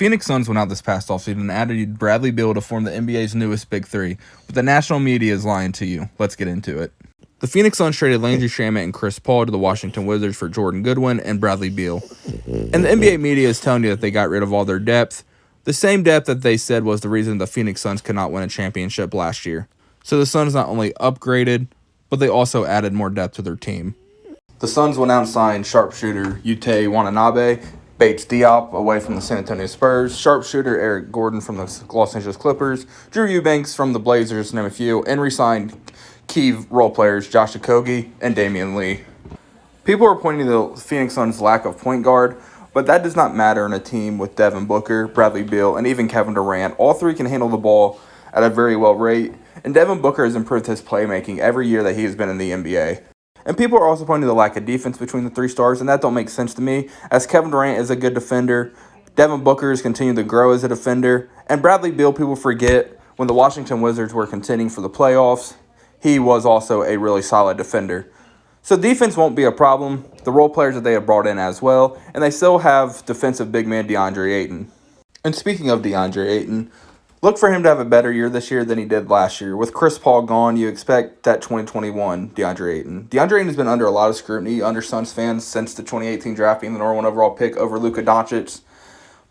Phoenix Suns went out this past offseason and added Bradley Beal to form the NBA's newest Big Three, but the national media is lying to you. Let's get into it. The Phoenix Suns traded Landry Shamet and Chris Paul to the Washington Wizards for Jordan Goodwin and Bradley Beal. And the NBA media is telling you that they got rid of all their depth, the same depth that they said was the reason the Phoenix Suns could not win a championship last year. So the Suns not only upgraded, but they also added more depth to their team. The Suns went out and signed sharpshooter Ute Watanabe, Bates Diop away from the San Antonio Spurs, sharpshooter Eric Gordon from the Los Angeles Clippers, Drew Eubanks from the Blazers, to name a few, and re-signed key role players Josh Okogie and Damian Lee. People are pointing to the Phoenix Suns' lack of point guard, but that does not matter in a team with Devin Booker, Bradley Beal, and even Kevin Durant. All three can handle the ball at a very well rate, and Devin Booker has improved his playmaking every year that he has been in the NBA. And people are also pointing to the lack of defense between the three stars, and that don't make sense to me, as Kevin Durant is a good defender, Devin Booker is continuing to grow as a defender, and Bradley Beal, people forget, when the Washington Wizards were contending for the playoffs, he was also a really solid defender. So defense won't be a problem, the role players that they have brought in as well, and they still have defensive big man DeAndre Ayton. And speaking of DeAndre Ayton, look for him to have a better year this year than he did last year. With Chris Paul gone, you expect that 2021 DeAndre Ayton. DeAndre Ayton has been under a lot of scrutiny under Suns fans since the 2018 draft, being the number one overall pick over Luka Doncic.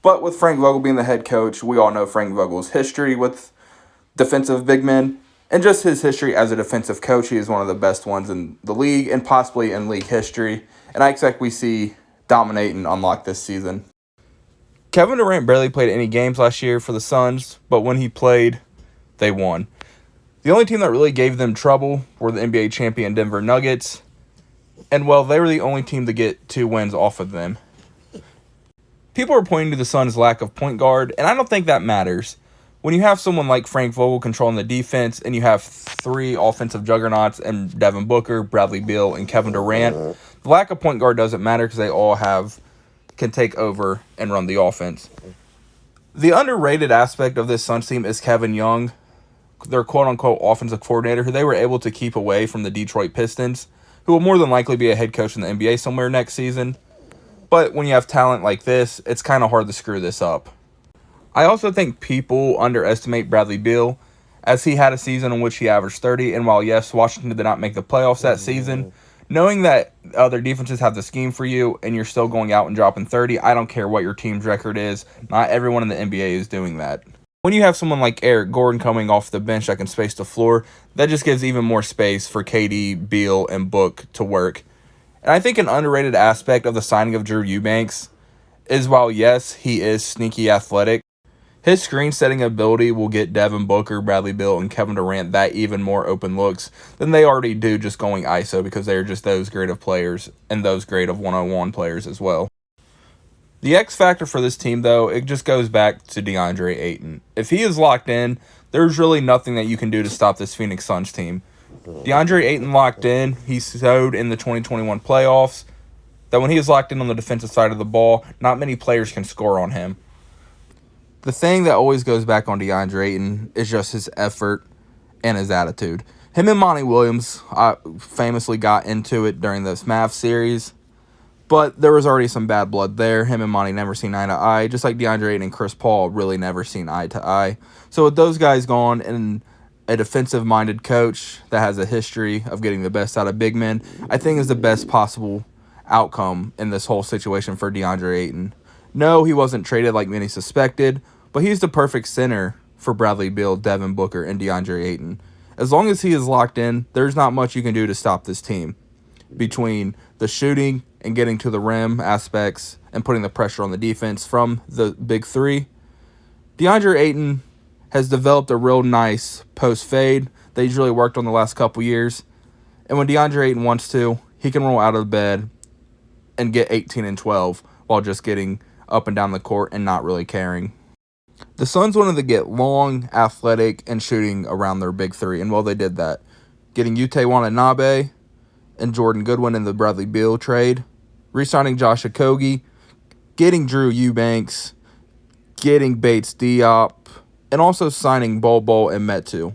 But with Frank Vogel being the head coach, we all know Frank Vogel's history with defensive big men. And just his history as a defensive coach, he is one of the best ones in the league and possibly in league history. And I expect we see dominate and unlock this season. Kevin Durant barely played any games last year for the Suns, but when he played, they won. The only team that really gave them trouble were the NBA champion Denver Nuggets, and well, they were the only team to get 2 wins off of them. People are pointing to the Suns' lack of point guard, and I don't think that matters. When you have someone like Frank Vogel controlling the defense, and you have 3 offensive juggernauts and Devin Booker, Bradley Beal, and Kevin Durant, the lack of point guard doesn't matter because they all can take over and run the offense. The underrated aspect of this Suns team is Kevin Young, their quote-unquote offensive coordinator, who they were able to keep away from the Detroit Pistons, who will more than likely be a head coach in the NBA somewhere next season. But when you have talent like this, it's kind of hard to screw this up. I also think people underestimate Bradley Beal, as he had a season in which he averaged 30, and while yes, Washington did not make the playoffs that season, knowing that other defenses have the scheme for you and you're still going out and dropping 30, I don't care what your team's record is. Not everyone in the NBA is doing that. When you have someone like Eric Gordon coming off the bench that can space the floor, that just gives even more space for KD, Beal, and Book to work. And I think an underrated aspect of the signing of Drew Eubanks is while, yes, he is sneaky athletic, his screen-setting ability will get Devin Booker, Bradley Beal, and Kevin Durant that even more open looks than they already do just going ISO because they are just those great of players and those great of one-on-one players as well. The X factor for this team, though, it just goes back to DeAndre Ayton. If he is locked in, there's really nothing that you can do to stop this Phoenix Suns team. DeAndre Ayton locked in. He showed in the 2021 playoffs that when he is locked in on the defensive side of the ball, not many players can score on him. The thing that always goes back on DeAndre Ayton is just his effort and his attitude. Him and Monty Williams famously got into it during this Mavs series, but there was already some bad blood there. Him and Monty never seen eye to eye, just like DeAndre Ayton and Chris Paul really never seen eye to eye. So with those guys gone and a defensive-minded coach that has a history of getting the best out of big men, I think is the best possible outcome in this whole situation for DeAndre Ayton. No, he wasn't traded like many suspected, but he's the perfect center for Bradley Beal, Devin Booker, and DeAndre Ayton. As long as he is locked in, there's not much you can do to stop this team. Between the shooting and getting to the rim aspects and putting the pressure on the defense from the big three, DeAndre Ayton has developed a real nice post fade that he's really worked on the last couple years. And when DeAndre Ayton wants to, he can roll out of bed and get 18 and 12 while just getting up and down the court and not really caring. The Suns wanted to get long, athletic, and shooting around their big three, and well, they did that. Getting Ute Watanabe and Jordan Goodwin in the Bradley Beal trade, re-signing Josh Okogie, getting Drew Eubanks, getting Bates Diop, and also signing Bol Bol and Metu.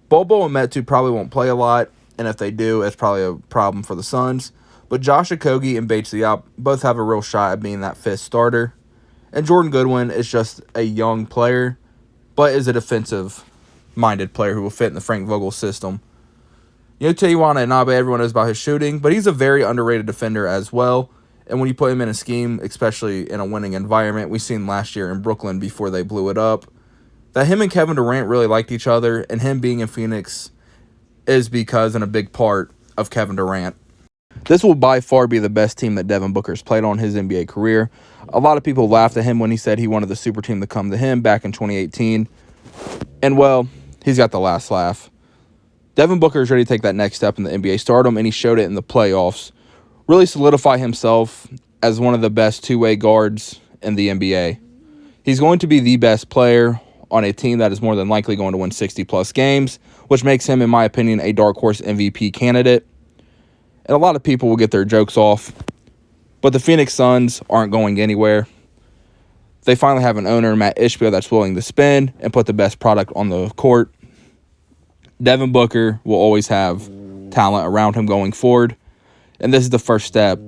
Bol Bol and Metu probably won't play a lot, and if they do, it's probably a problem for the Suns. But Josh Okogie and Bates Diop both have a real shot at being that fifth starter. And Jordan Goodwin is just a young player, but is a defensive-minded player who will fit in the Frank Vogel system. Tijuana Inabe, everyone knows about his shooting, but he's a very underrated defender as well. And when you put him in a scheme, especially in a winning environment, we seen last year in Brooklyn before they blew it up, that him and Kevin Durant really liked each other, and him being in Phoenix is because and a big part of Kevin Durant. This will by far be the best team that Devin Booker's played on his NBA career. A lot of people laughed at him when he said he wanted the super team to come to him back in 2018. And, well, he's got the last laugh. Devin Booker is ready to take that next step in the NBA stardom, and he showed it in the playoffs. Really solidify himself as one of the best two-way guards in the NBA. He's going to be the best player on a team that is more than likely going to win 60-plus games, which makes him, in my opinion, a dark horse MVP candidate. And a lot of people will get their jokes off, but the Phoenix Suns aren't going anywhere. They finally have an owner, Matt Ishbia, that's willing to spend and put the best product on the court. Devin Booker will always have talent around him going forward. And this is the first step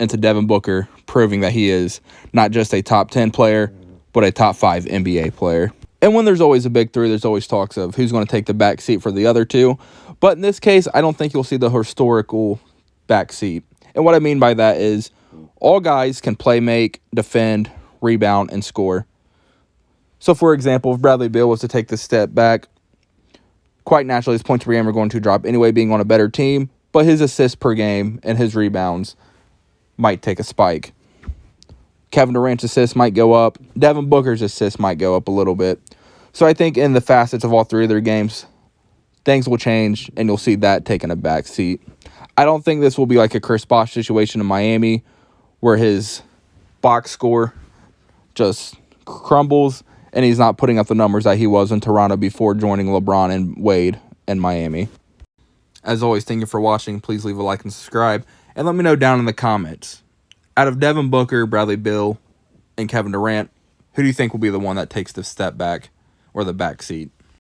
into Devin Booker proving that he is not just a top 10 player, but a top 5 NBA player. And when there's always a big three, there's always talks of who's going to take the back seat for the other two. But in this case, I don't think you'll see the historical back seat. And what I mean by that is all guys can play, make, defend, rebound, and score. So, for example, if Bradley Beal was to take this step back, quite naturally his points per game are going to drop anyway, being on a better team. But his assists per game and his rebounds might take a spike. Kevin Durant's assists might go up. Devin Booker's assists might go up a little bit. So I think in the facets of all three of their games, things will change, and you'll see that taking a back seat. I don't think this will be like a Chris Bosh situation in Miami where his box score just crumbles and he's not putting up the numbers that he was in Toronto before joining LeBron and Wade in Miami. As always, thank you for watching. Please leave a like and subscribe. And let me know down in the comments, out of Devin Booker, Bradley Beal, and Kevin Durant, who do you think will be the one that takes the step back or the back seat?